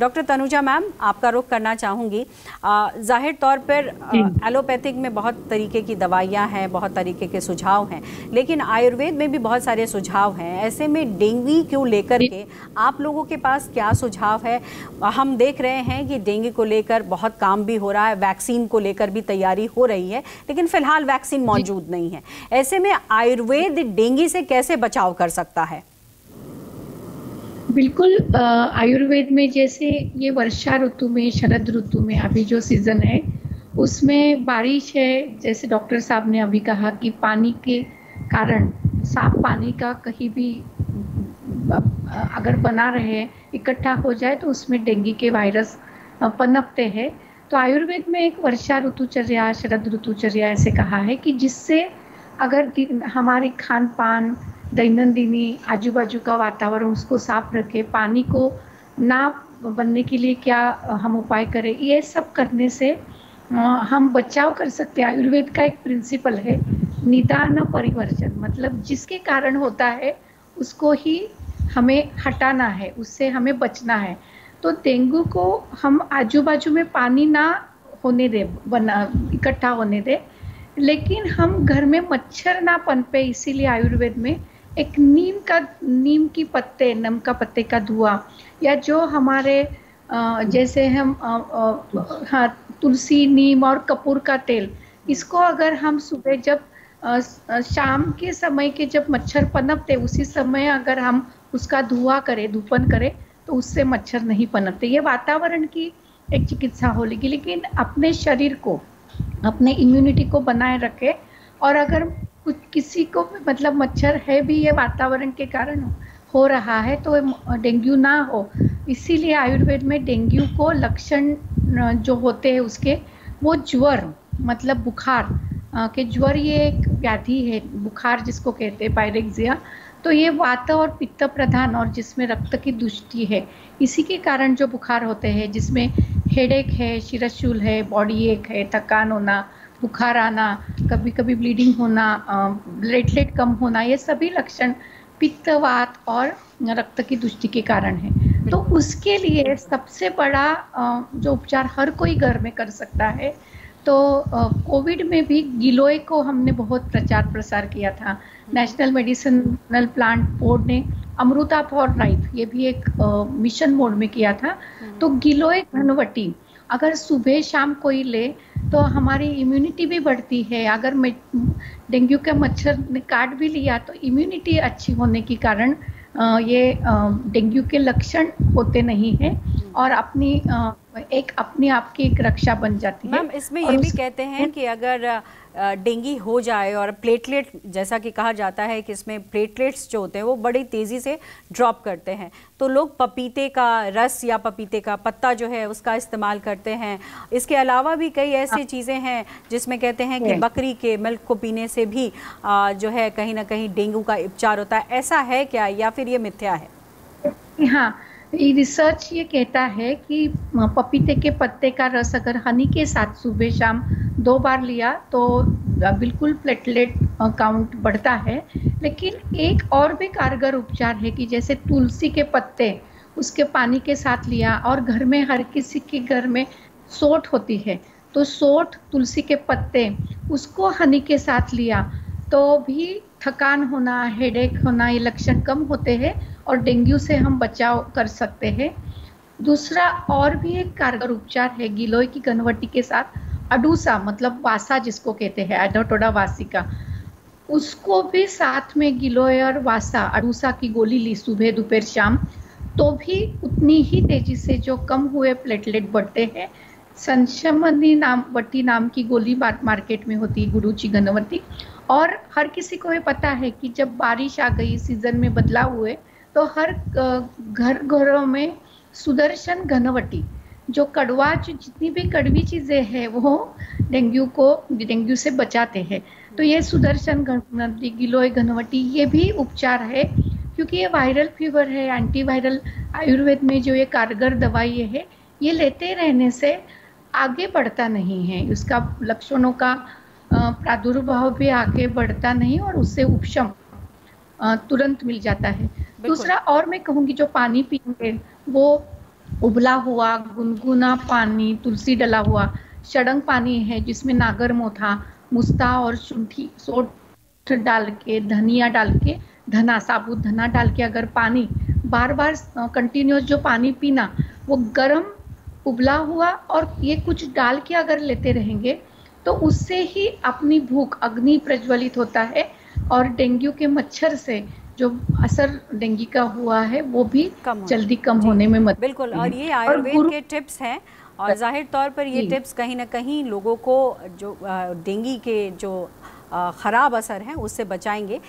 Doctor Tanuja ma'am, आपका रुख करना चाहूँगी। जाहिर तौर पर एलोपैथिक में बहुत तरीके की दवाइयाँ हैं, बहुत तरीके के सुझाव हैं, लेकिन आयुर्वेद में भी बहुत सारे सुझाव हैं। ऐसे में डेंगू को लेकर के आप लोगों के पास क्या सुझाव है? हम देख रहे हैं कि डेंगू को लेकर बहुत काम भी हो रहा है, वैक्सीन को लेकर भी तैयारी हो रही है, लेकिन फिलहाल वैक्सीन मौजूद नहीं है। ऐसे में आयुर्वेद डेंगू से कैसे बचाव कर सकता है? बिल्कुल, आयुर्वेद में जैसे ये वर्षा ऋतु में, शरद ऋतु में अभी जो सीजन है उसमें बारिश है, जैसे डॉक्टर साहब ने अभी कहा कि पानी के कारण, साफ पानी का कहीं भी अगर बना रहे, इकट्ठा हो जाए तो उसमें डेंगू के वायरस पनपते हैं। तो आयुर्वेद में एक वर्षा ऋतुचर्या, शरद ऋतुचर्या ऐसे कहा है कि जिससे अगर हमारे खान पान, दैनंदिनी आजू बाजू का वातावरण उसको साफ रखे, पानी को ना बनने के लिए क्या हम उपाय करें, ये सब करने से हम बचाव कर सकते हैं। आयुर्वेद का एक प्रिंसिपल है निदान परिवर्जन, मतलब जिसके कारण होता है उसको ही हमें हटाना है, उससे हमें बचना है। तो डेंगू को हम आजू बाजू में पानी ना होने दे, इकट्ठा होने दे, लेकिन हम घर में मच्छर ना पनपे, इसीलिए आयुर्वेद में एक नीम की पत्ते, नीम का पत्ते का धुआं, या जो हमारे जैसे हम हाँ, तुलसी, नीम और कपूर का तेल, इसको अगर हम सुबह जब शाम के समय के जब मच्छर पनपते उसी समय अगर हम उसका धुआं करें, धूपन करें, तो उससे मच्छर नहीं पनपते। ये वातावरण की एक चिकित्सा होगी, लेकिन अपने शरीर को, अपने इम्यूनिटी को बनाए रखे। और अगर कुछ किसी को मतलब मच्छर है भी ये वातावरण के कारण हो रहा है तो डेंगू ना हो, इसीलिए आयुर्वेद में डेंगू को लक्षण जो होते हैं उसके, वो ज्वर मतलब बुखार के ज्वर, ये एक व्याधि है बुखार जिसको कहते हैं पायरेक्सिया। तो ये वात और पित्त प्रधान और जिसमें रक्त की दुष्टि है, इसी के कारण जो बुखार होते हैं, जिसमें हेडेक है, शिरशूल है, बॉडी एक है, थकान होना, बुखार आना, कभी कभी ब्लीडिंग होना, प्लेटलेट कम होना, ये सभी लक्षण पित्त, वात और रक्त की दुष्टि के कारण है। तो उसके लिए सबसे बड़ा जो उपचार हर कोई घर में कर सकता है, तो कोविड में भी गिलोय को हमने बहुत प्रचार प्रसार किया था। नेशनल मेडिसिनल प्लांट बोर्ड ने अमृता फॉर लाइफ, ये भी एक मिशन मोड में किया था। तो गिलोय घनवटी अगर सुबह शाम कोई ले तो हमारी इम्यूनिटी भी बढ़ती है। अगर डेंगू का मच्छर ने काट भी लिया तो इम्यूनिटी अच्छी होने के कारण ये डेंगू के लक्षण होते नहीं हैं और अपनी आप की एक रक्षा बन जाती है। मैम, इसमें ये भी कहते हैं कि अगर डेंगू हो जाए और प्लेटलेट, जैसा कि कहा जाता है कि इसमें प्लेटलेट्स जो होते हैं वो बड़ी तेज़ी से ड्रॉप करते हैं, तो लोग पपीते का रस या पपीते का पत्ता जो है उसका इस्तेमाल करते हैं। इसके अलावा भी कई ऐसी चीज़ें हैं जिसमें कहते हैं कि बकरी के मिल्क को पीने से भी जो है कहीं ना कहीं डेंगू का उपचार होता है। ऐसा है क्या या फिर ये मिथ्या है? हाँ, ये रिसर्च ये कहता है कि पपीते के पत्ते का रस अगर हनी के साथ सुबह शाम 2 बार लिया तो बिल्कुल प्लेटलेट काउंट बढ़ता है। लेकिन एक और भी कारगर उपचार है कि जैसे तुलसी के पत्ते उसके पानी के साथ लिया, और घर में हर किसी के घर में सोंठ होती है, तो सोंठ, तुलसी के पत्ते उसको हनी के साथ लिया तो भी थकान होना, हेडेक होना, ये लक्षण कम होते हैं और डेंगू से हम बचाव कर सकते हैं। दूसरा और भी एक कारगर उपचार है गिलोय की घनवटी के साथ अडूसा, मतलब वासा जिसको कहते हैं, एडोटोडा वासिका, उसको भी साथ में गिलोय और वासा, अडूसा की गोली ली सुबह दोपहर शाम, तो भी उतनी ही तेजी से जो कम हुए प्लेटलेट बढ़ते हैं। संशमनी नाम की गोली मार्केट में होती है, गुरुची घनवटी। और हर किसी को ये पता है कि जब बारिश आ गई, सीजन में बदलाव हुए, तो हर घरों में सुदर्शन घनवटी, जो कड़वा, जितनी भी कड़वी चीज़ें हैं वो डेंगू से बचाते हैं। तो ये सुदर्शन घनवटी, गिलोय घनवटी, ये भी उपचार है क्योंकि ये वायरल फीवर है, एंटीवायरल आयुर्वेद में जो ये कारगर दवाई है, ये लेते रहने से आगे बढ़ता नहीं है, उसका लक्षणों का प्रादुर्भाव भी आगे बढ़ता नहीं और उससे उपशम तुरंत मिल जाता है। दूसरा और मैं कहूँगी जो पानी पिएंगे वो उबला हुआ गुनगुना पानी, तुलसी डला हुआ शड़ंग पानी है जिसमें नागर मोथा, मुस्ता और शुंठी सोठ डाल के, धनिया डाल के, धना साबुत धना डाल के अगर पानी बार बार कंटिन्यूस जो पानी पीना, वो गर्म उबला हुआ और ये कुछ डाल के अगर लेते रहेंगे तो उससे ही अपनी भूख अग्नि प्रज्वलित होता है और डेंगू के मच्छर से जो असर डेंगू का हुआ है वो भी जल्दी कम होने में मदद। बिल्कुल, और ये आयुर्वेद के टिप्स हैं और जाहिर तौर पर ये टिप्स कहीं ना कहीं लोगों को जो डेंगू के जो ख़राब असर हैं उससे बचाएंगे।